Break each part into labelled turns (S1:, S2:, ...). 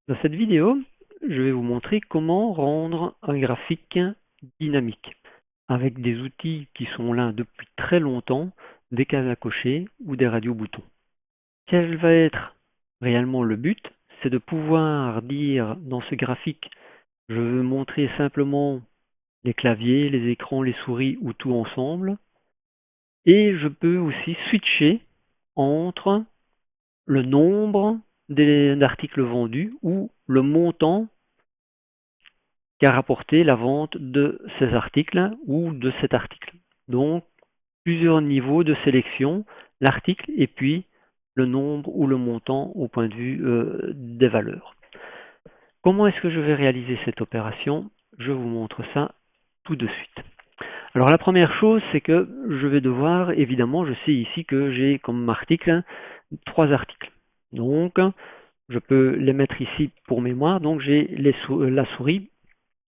S1: Dans cette vidéo, je vais vous montrer comment rendre un graphique dynamique avec des outils qui sont là depuis très longtemps, des cases à cocher ou des radio-boutons. Quel va être réellement le but? C'est de pouvoir dire dans ce graphique, je veux montrer simplement les claviers, les écrans, les souris ou tout ensemble. Et je peux aussi switcher entre le nombre d'articles vendus ou le montant qu'a rapporté la vente de ces articles ou de cet article. Donc, plusieurs niveaux de sélection, l'article et puis le nombre ou le montant au point de vue des valeurs. Comment est-ce que je vais réaliser cette opération? Je vous montre ça tout de suite. Alors la première chose, c'est que je vais devoir, évidemment, je sais ici que j'ai comme article 3 articles. Donc, je peux les mettre ici pour mémoire. Donc, j'ai la souris,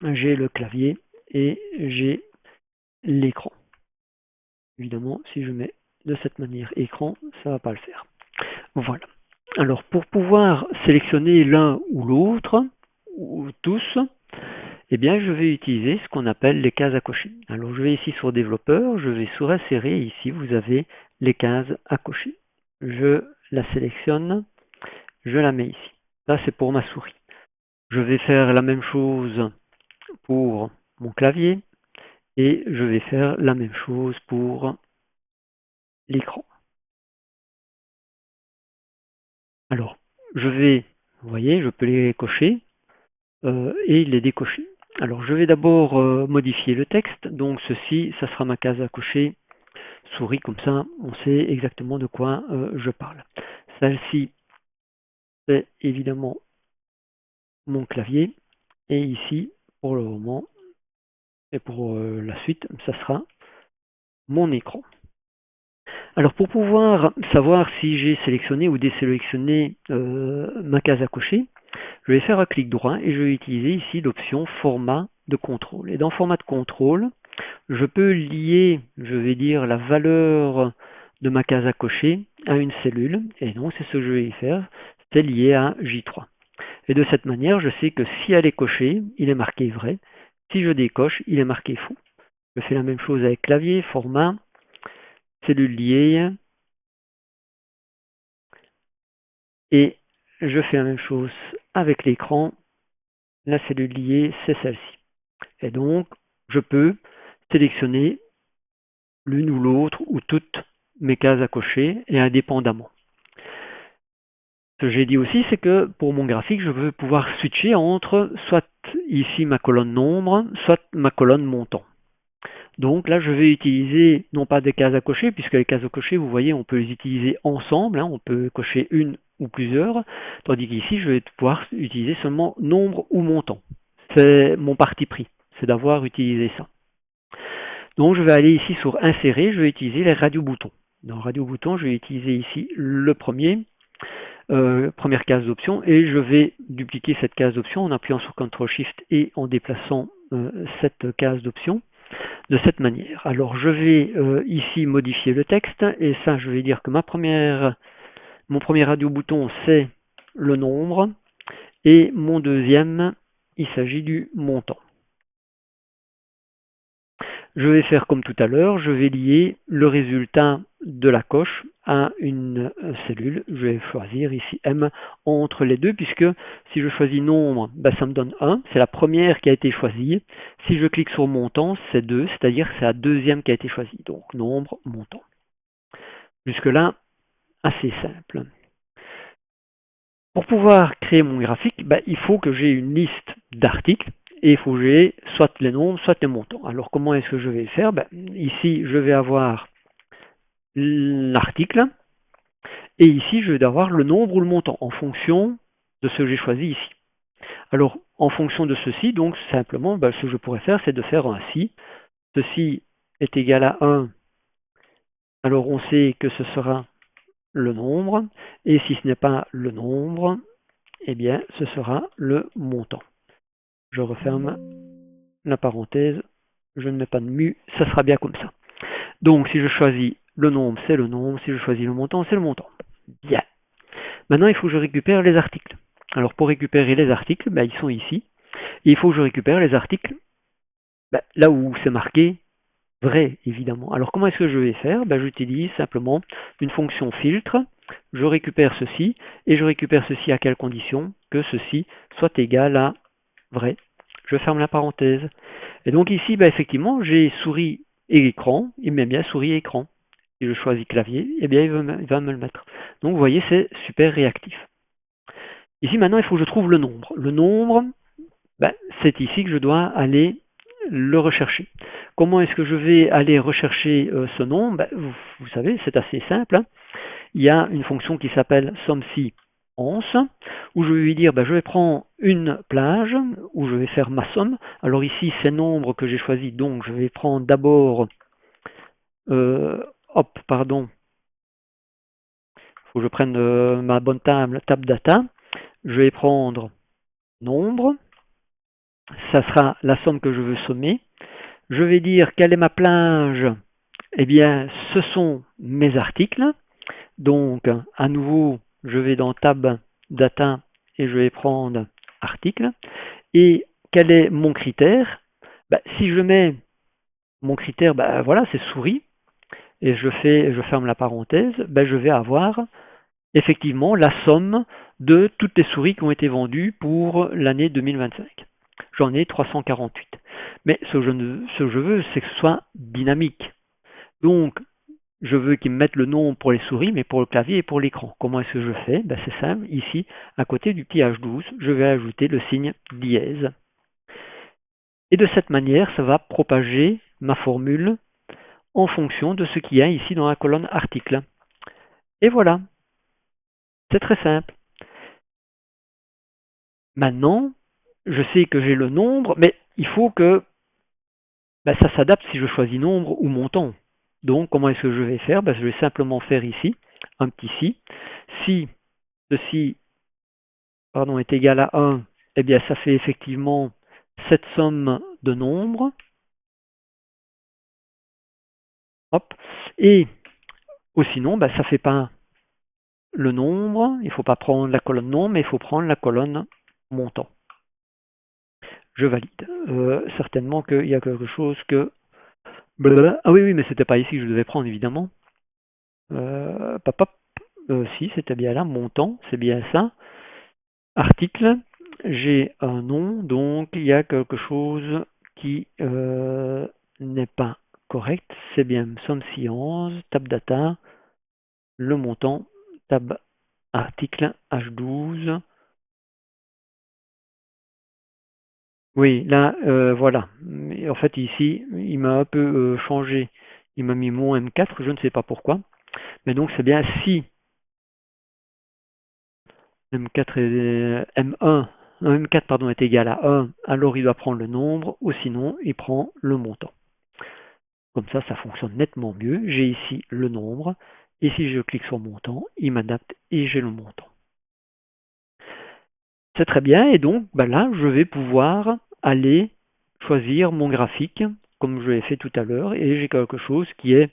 S1: j'ai le clavier et j'ai l'écran. Évidemment, si je mets de cette manière écran, ça ne va pas le faire. Voilà. Alors, pour pouvoir sélectionner l'un ou l'autre, ou tous, eh bien, je vais utiliser ce qu'on appelle les cases à cocher. Alors, je vais ici sur développeur, je vais sur insérer, ici, vous avez les cases à cocher. Je la sélectionne, je la mets ici. Ça, c'est pour ma souris. Je vais faire la même chose pour mon clavier et je vais faire la même chose pour l'écran. Alors, je vais, vous voyez, je peux les cocher et les décocher. Alors, je vais d'abord modifier le texte. Donc, ceci, ça sera ma case à cocher souris, comme ça, on sait exactement de quoi je parle. Celle-ci, c'est évidemment mon clavier. Et ici, pour le moment, et pour la suite, ça sera mon écran. Alors pour pouvoir savoir si j'ai sélectionné ou désélectionné ma case à cocher, je vais faire un clic droit et je vais utiliser ici l'option format de contrôle. Et dans format de contrôle, je peux lier, je vais dire, la valeur de ma case à cocher à une cellule. Et donc c'est ce que je vais y faire, c'est lié à J3. Et de cette manière, je sais que si elle est cochée, il est marqué vrai. Si je décoche, il est marqué faux. Je fais la même chose avec clavier, format, cellule liée. Et je fais la même chose avec l'écran. La cellule liée, c'est celle-ci. Et donc, je peux sélectionner l'une ou l'autre ou toutes mes cases à cocher et indépendamment. Ce que j'ai dit aussi, c'est que pour mon graphique, je veux pouvoir switcher entre soit ici ma colonne nombre, soit ma colonne montant. Donc là, je vais utiliser non pas des cases à cocher, puisque les cases à cocher, vous voyez, on peut les utiliser ensemble, on peut cocher une ou plusieurs, tandis qu'ici, je vais pouvoir utiliser seulement nombre ou montant. C'est mon parti pris, c'est d'avoir utilisé ça. Donc je vais aller ici sur insérer, je vais utiliser les radio-boutons. Dans radio-boutons, je vais utiliser ici le premier, première case d'option, et je vais dupliquer cette case d'option en appuyant sur CTRL-SHIFT et en déplaçant cette case d'option de cette manière. Alors je vais ici modifier le texte, et ça je vais dire que mon premier radio-bouton c'est le nombre, et mon deuxième, il s'agit du montant. Je vais faire comme tout à l'heure, je vais lier le résultat de la coche à une cellule. Je vais choisir ici M entre les deux, puisque si je choisis nombre, ça me donne 1, c'est la première qui a été choisie. Si je clique sur montant, c'est 2, c'est-à-dire que c'est la deuxième qui a été choisie. Donc nombre, montant. Jusque-là, assez simple. Pour pouvoir créer mon graphique, il faut que j'ai une liste d'articles et il faut que j'ai soit les nombres, soit les montants. Alors comment est-ce que je vais le faire? Ici, je vais avoir l'article et ici, je vais avoir le nombre ou le montant en fonction de ce que j'ai choisi ici. Alors, en fonction de ceci, donc simplement, ce que je pourrais faire, c'est de faire un si. Ceci est égal à 1, alors on sait que ce sera le nombre, et si ce n'est pas le nombre, eh bien, ce sera le montant. Je referme la parenthèse, je ne mets pas de mu, ça sera bien comme ça. Donc, si je choisis le nombre, c'est le nombre, si je choisis le montant, c'est le montant. Bien. Maintenant, il faut que je récupère les articles. Alors pour récupérer les articles, ils sont ici. Et il faut que je récupère les articles là où c'est marqué vrai, évidemment. Alors comment est-ce que je vais faire? J'utilise simplement une fonction filtre, je récupère ceci, et je récupère ceci à quelle condition? Que ceci soit égal à vrai. Je ferme la parenthèse. Et donc ici, effectivement, j'ai souris et écran, il met bien souris et écran. Si je choisis clavier, il va me le mettre. Donc vous voyez, c'est super réactif. Ici, maintenant, il faut que je trouve le nombre. Le nombre, c'est ici que je dois aller le rechercher. Comment est-ce que je vais aller rechercher ce nombre? Vous savez, c'est assez simple. Il y a une fonction qui s'appelle SOMSI où je vais lui dire, je vais prendre une plage, où je vais faire ma somme. Alors ici, c'est nombre que j'ai choisi, donc je vais prendre d'abord, pardon, il faut que je prenne ma bonne table data. Je vais prendre nombre, ça sera la somme que je veux sommer. Je vais dire quelle est ma plage. Eh bien, ce sont mes articles. Donc, à nouveau, je vais dans Tab Data et je vais prendre article. Et quel est mon critère? Si je mets mon critère, voilà, c'est souris, et je ferme la parenthèse, je vais avoir effectivement la somme de toutes les souris qui ont été vendues pour l'année 2025. J'en ai 348. Mais ce que je veux, c'est que ce soit dynamique. Donc, je veux qu'ils me mettent le nom pour les souris, mais pour le clavier et pour l'écran. Comment est-ce que je fais? C'est simple. Ici, à côté du petit H12, je vais ajouter le signe dièse. Et de cette manière, ça va propager ma formule en fonction de ce qu'il y a ici dans la colonne article. Et voilà. C'est très simple. Maintenant, je sais que j'ai le nombre, mais il faut que ça s'adapte si je choisis nombre ou montant. Donc, comment est-ce que je vais faire? Je vais simplement faire ici un petit si. Si ceci est égal à 1, eh bien, ça fait effectivement cette somme de nombres. Hop. Et ou sinon, ça ne fait pas le nombre. Il ne faut pas prendre la colonne nombre, mais il faut prendre la colonne montant. Je valide. Certainement qu'il y a quelque chose que... Ah oui, mais c'était pas ici que je devais prendre, évidemment. Si, c'était bien là. Montant, c'est bien ça. Article, j'ai un nom, donc il y a quelque chose qui n'est pas correct. C'est bien somme science, tab data, le montant, tab article H12. Oui, là, voilà. Mais en fait, ici, il m'a un peu changé. Il m'a mis mon M4, je ne sais pas pourquoi. Mais donc, c'est bien si M4 est, M1, M4 pardon, est égal à 1, alors il doit prendre le nombre, ou sinon, il prend le montant. Comme ça fonctionne nettement mieux. J'ai ici le nombre, et si je clique sur montant, il m'adapte et j'ai le montant. C'est très bien, et donc là, je vais pouvoir aller choisir mon graphique, comme je l'ai fait tout à l'heure, et j'ai quelque chose qui est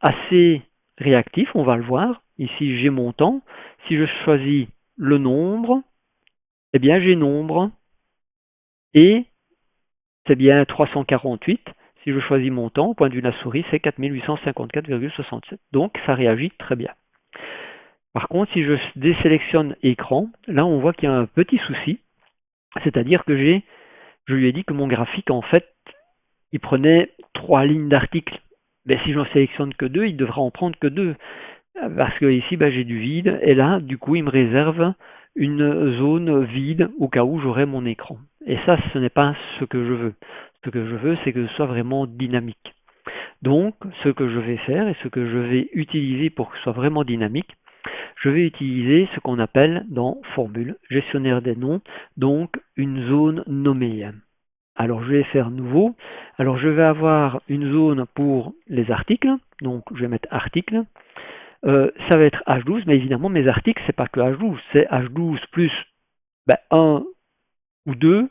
S1: assez réactif, on va le voir. Ici, j'ai montant. Si je choisis le nombre, eh bien, j'ai nombre, et c'est bien 348. Si je choisis montant, au point de vue de la souris, c'est 4854,67. Donc, ça réagit très bien. Par contre, si je désélectionne écran, là, on voit qu'il y a un petit souci. C'est-à-dire que je lui ai dit que mon graphique, en fait, il prenait 3 lignes d'articles. Mais si j'en sélectionne que 2, il devra en prendre que 2. Parce que ici, j'ai du vide. Et là, du coup, il me réserve une zone vide au cas où j'aurai mon écran. Et ça, ce n'est pas ce que je veux. Ce que je veux, c'est que ce soit vraiment dynamique. Donc, ce que je vais faire et ce que je vais utiliser pour que ce soit vraiment dynamique, je vais utiliser ce qu'on appelle dans Formule, gestionnaire des noms, donc une zone nommée. Alors, je vais faire nouveau. Alors, je vais avoir une zone pour les articles. Donc, je vais mettre articles. Ça va être H12, mais évidemment, mes articles, c'est pas que H12, c'est H12 plus 1 ou 2.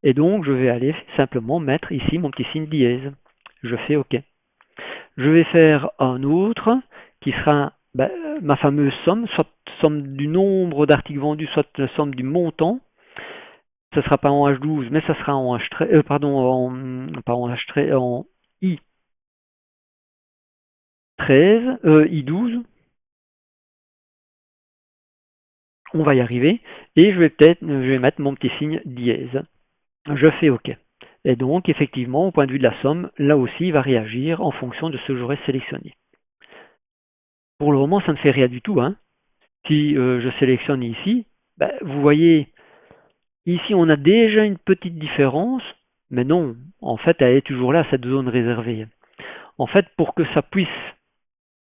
S1: Et donc, je vais aller simplement mettre ici mon petit signe dièse. Je fais OK. Je vais faire un autre qui sera ma fameuse somme, soit somme du nombre d'articles vendus, soit la somme du montant. Ce ne sera pas en H12, mais ça sera en H13, pas en H13, en I13, I12. On va y arriver. Et je vais mettre mon petit signe dièse. Je fais OK. Et donc, effectivement, au point de vue de la somme, là aussi, il va réagir en fonction de ce que j'aurai sélectionné. Pour le moment, ça ne fait rien du tout, hein. Si je sélectionne ici, ben, vous voyez, ici, on a déjà une petite différence, mais non, en fait, elle est toujours là, cette zone réservée. En fait, pour que ça puisse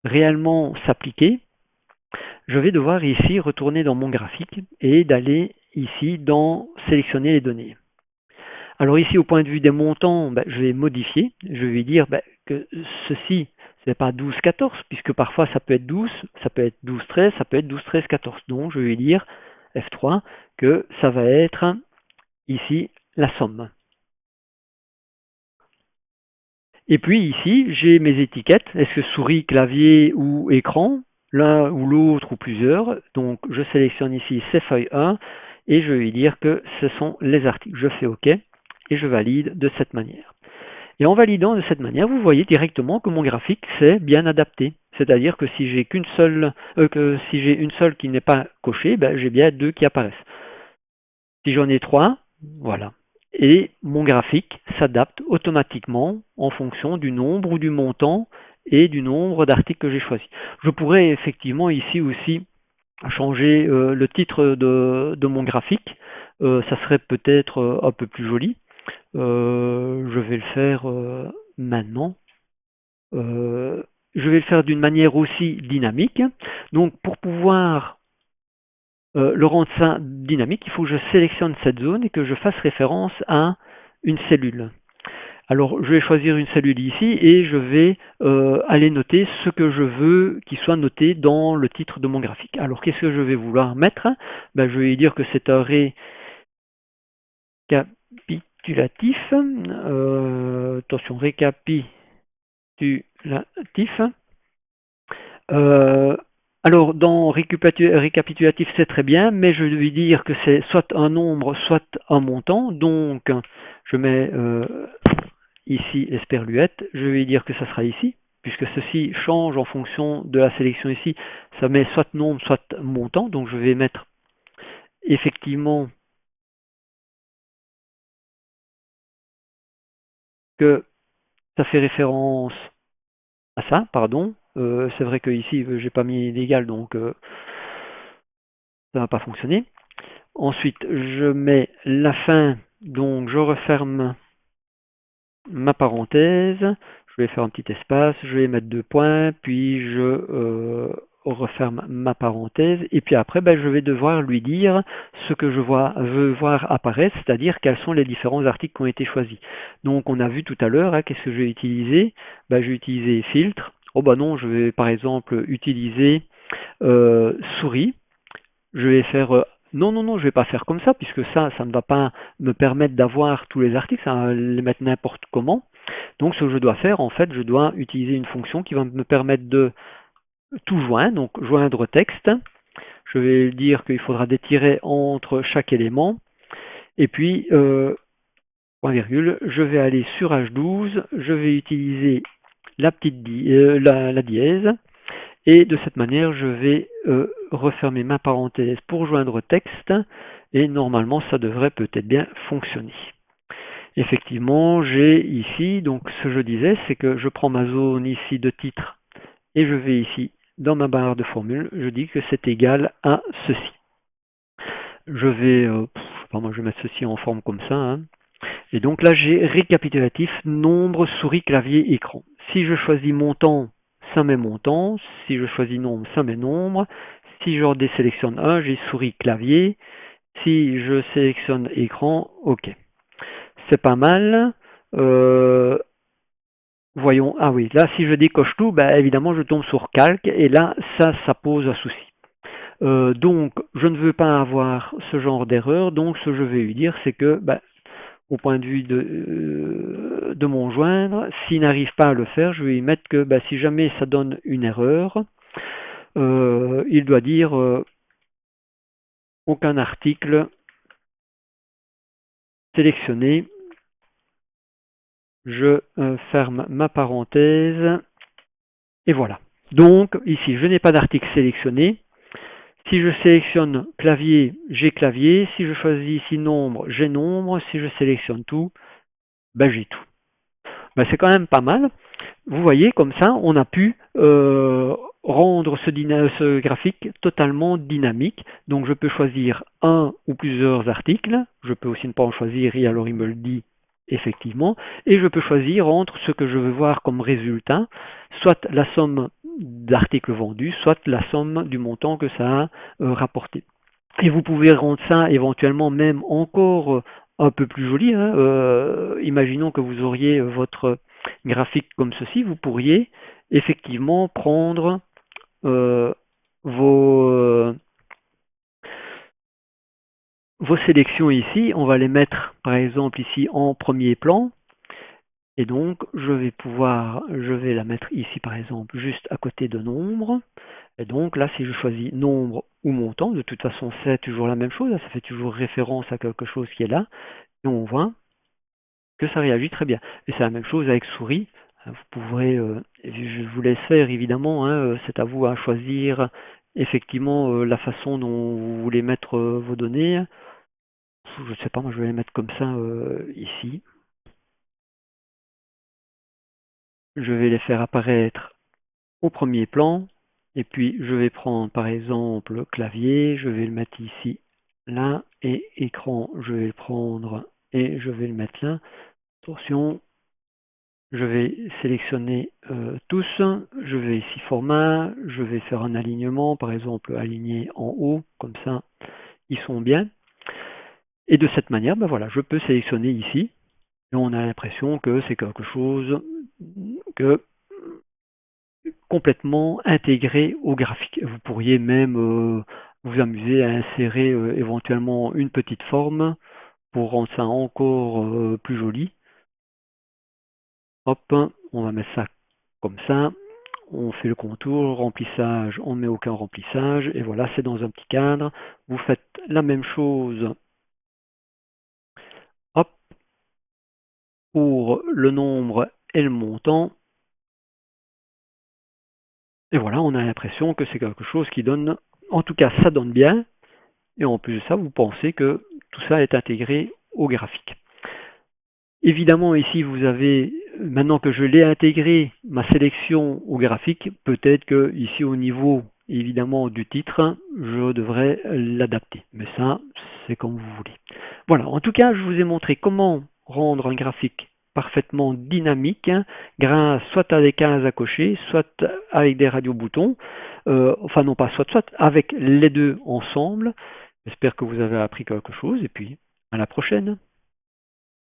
S1: réellement s'appliquer, je vais devoir ici retourner dans mon graphique et d'aller ici dans sélectionner les données. Alors ici, au point de vue des montants, ben, je vais modifier. Je vais dire ben, que ceci, ce n'est pas 12-14, puisque parfois ça peut être 12, ça peut être 12-13, ça peut être 12-13-14. Donc je vais dire F3 que ça va être ici la somme. Et puis ici, j'ai mes étiquettes. Est-ce que souris, clavier ou écran, l'un ou l'autre ou plusieurs. Donc je sélectionne ici ces feuilles 1 et je vais dire que ce sont les articles. Je fais OK et je valide de cette manière. Et en validant de cette manière, vous voyez directement que mon graphique s'est bien adapté. C'est-à-dire que si j'ai si j'ai une seule qui n'est pas cochée, ben, j'ai bien deux qui apparaissent. Si j'en ai trois, voilà. Et mon graphique s'adapte automatiquement en fonction du nombre ou du montant et du nombre d'articles que j'ai choisi. Je pourrais effectivement ici aussi changer le titre de mon graphique. Ça serait peut-être un peu plus joli. Je vais le faire maintenant. Je vais le faire d'une manière aussi dynamique. Donc pour pouvoir le rendre ça dynamique, il faut que je sélectionne cette zone et que je fasse référence à une cellule. Alors je vais choisir une cellule ici et je vais aller noter ce que je veux qu'il soit noté dans le titre de mon graphique. Alors qu'est-ce que je vais vouloir mettre? Ben, je vais dire que c'est un récapitulatif. Attention, récapitulatif. Euh, alors, dans récapitulatif, c'est très bien, mais je vais dire que c'est soit un nombre, soit un montant. Donc, je mets ici l'esperluette. Je vais dire que ça sera ici, puisque ceci change en fonction de la sélection ici. Ça met soit nombre, soit montant. Donc, je vais mettre effectivement que ça fait référence à ça, pardon. C'est vrai que ici, j'ai pas mis d'égal, donc ça va pas fonctionner. Ensuite, je mets la fin, donc je referme ma parenthèse, je vais faire un petit espace, je vais mettre deux points, puis je referme ma parenthèse, et puis après, ben, je vais devoir lui dire ce que je veux voir apparaître, c'est-à-dire quels sont les différents articles qui ont été choisis. Donc, on a vu tout à l'heure, hein, qu'est-ce que je vais utiliser? Ben, je vais utiliser filtre. Oh bah non, je vais par exemple utiliser souris. Je vais faire non, non, non, je vais pas faire comme ça, puisque ça ne va pas me permettre d'avoir tous les articles, ça va les mettre n'importe comment. Donc ce que je dois faire, en fait, je dois utiliser une fonction qui va me permettre de tout joindre, donc joindre texte. Je vais dire qu'il faudra des tirets entre chaque élément. Et puis, point virgule, je vais aller sur H12, je vais utiliser la dièse. Et de cette manière, je vais refermer ma parenthèse pour joindre texte et normalement, ça devrait peut-être bien fonctionner. Effectivement, j'ai ici, donc ce que je disais, c'est que je prends ma zone ici de titre et je vais ici dans ma barre de formule, je dis que c'est égal à ceci. Je vais, moi je vais mettre ceci en forme comme ça, hein. Et donc là j'ai récapitulatif, nombre, souris, clavier, écran. Si je choisis montant, ça met montant. Si je choisis nombre, ça met nombre. Si je désélectionne un, j'ai souris, clavier. Si je sélectionne écran, OK. C'est pas mal. Voyons, ah oui, là si je décoche tout, bah, évidemment je tombe sur calque et là ça pose un souci. Donc je ne veux pas avoir ce genre d'erreur, donc ce que je vais lui dire c'est que bah, au point de vue de mon joindre, s'il n'arrive pas à le faire, je vais lui mettre que bah, si jamais ça donne une erreur, il doit dire aucun article sélectionné. Je ferme ma parenthèse et voilà. Donc ici, je n'ai pas d'article sélectionné. Si je sélectionne clavier, j'ai clavier. Si je choisis ici nombre, j'ai nombre. Si je sélectionne tout, ben j'ai tout. Ben, c'est quand même pas mal. Vous voyez, comme ça, on a pu rendre ce graphique totalement dynamique. Donc je peux choisir un ou plusieurs articles. Je peux aussi ne pas en choisir et alors il me le dit effectivement. Et je peux choisir entre ce que je veux voir comme résultat, soit la somme d'articles vendus, soit la somme du montant que ça a rapporté. Et vous pouvez rendre ça éventuellement même encore un peu plus joli. Hein. Imaginons que vous auriez votre graphique comme ceci. Vous pourriez effectivement prendre euh, vos, euh, vos sélections ici. On va les mettre par exemple ici en premier plan. Et donc je vais la mettre ici par exemple juste à côté de nombre. Et donc là, si je choisis nombre ou montant, de toute façon, c'est toujours la même chose, ça fait toujours référence à quelque chose qui est là, et on voit que ça réagit très bien. Et c'est la même chose avec souris. Vous pourrez, je vous laisse faire évidemment, hein, c'est à vous à choisir effectivement la façon dont vous voulez mettre vos données. Je ne sais pas, moi je vais les mettre comme ça ici. Je vais les faire apparaître au premier plan. Et puis je vais prendre par exemple clavier, je vais le mettre ici, là, et écran, je vais le prendre et je vais le mettre là. Attention, je vais sélectionner tous, je vais ici format, je vais faire un alignement, par exemple aligner en haut, comme ça ils sont bien. Et de cette manière, ben voilà, je peux sélectionner ici, et on a l'impression que c'est quelque chose que complètement intégré au graphique. Vous pourriez même vous amuser à insérer éventuellement une petite forme pour rendre ça encore plus joli. Hop, on va mettre ça comme ça. On fait le contour, remplissage, on ne met aucun remplissage. Et voilà, c'est dans un petit cadre. Vous faites la même chose hop, pour le nombre et le montant. Et voilà, on a l'impression que c'est quelque chose qui donne, en tout cas ça donne bien, et en plus de ça, vous pensez que tout ça est intégré au graphique. Évidemment, ici, vous avez, maintenant que je l'ai intégré, ma sélection au graphique, peut-être que ici au niveau, évidemment, du titre, je devrais l'adapter. Mais ça, c'est comme vous voulez. Voilà, en tout cas, je vous ai montré comment rendre un graphique parfaitement dynamique, hein, grâce soit à des cases à cocher, soit avec des radio-boutons, enfin non pas soit, avec les deux ensemble. J'espère que vous avez appris quelque chose, et puis à la prochaine.